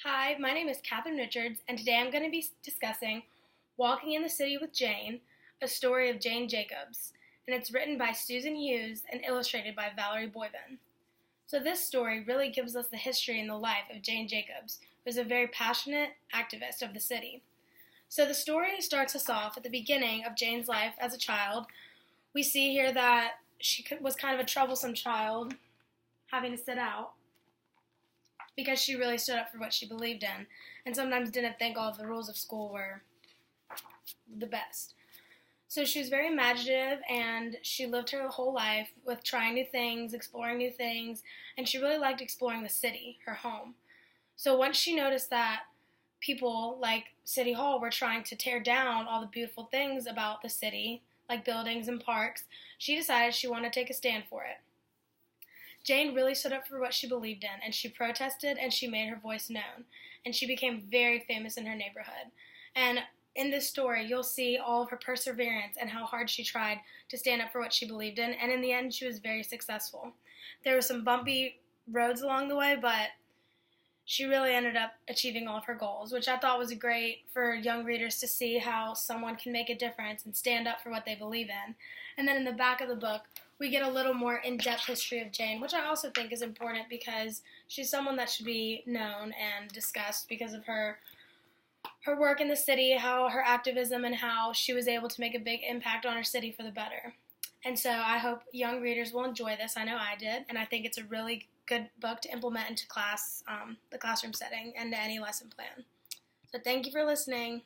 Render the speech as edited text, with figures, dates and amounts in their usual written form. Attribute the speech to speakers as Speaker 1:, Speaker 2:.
Speaker 1: Hi, my name is Katherine Richards, and today I'm going to be discussing Walking in the City with Jane, a story of Jane Jacobs, and it's written by Susan Hughes and illustrated by Valerie Boyven. So this story really gives us the history and the life of Jane Jacobs, who is a very passionate activist of the city. So the story starts us off at the beginning of Jane's life as a child. We see here that she was kind of a troublesome child, having to sit out, because she really stood up for what she believed in and sometimes didn't think all of the rules of school were the best. So she was very imaginative and she lived her whole life with trying new things, exploring new things, and she really liked exploring the city, her home. So once she noticed that people like City Hall were trying to tear down all the beautiful things about the city, like buildings and parks, she decided she wanted to take a stand for it. Jane really stood up for what she believed in, and she protested and she made her voice known, and she became very famous in her neighborhood. And in this story, you'll see all of her perseverance and how hard she tried to stand up for what she believed in, and in the end, she was very successful. There were some bumpy roads along the way, but she really ended up achieving all of her goals, which I thought was great for young readers to see how someone can make a difference and stand up for what they believe in. And then in the back of the book, we get a little more in-depth history of Jane, which I also think is important because she's someone that should be known and discussed because of her work in the city, how her activism, and how she was able to make a big impact on her city for the better. And so I hope young readers will enjoy this. I know I did, and I think it's a really good book to implement into the classroom setting, and to any lesson plan. So thank you for listening.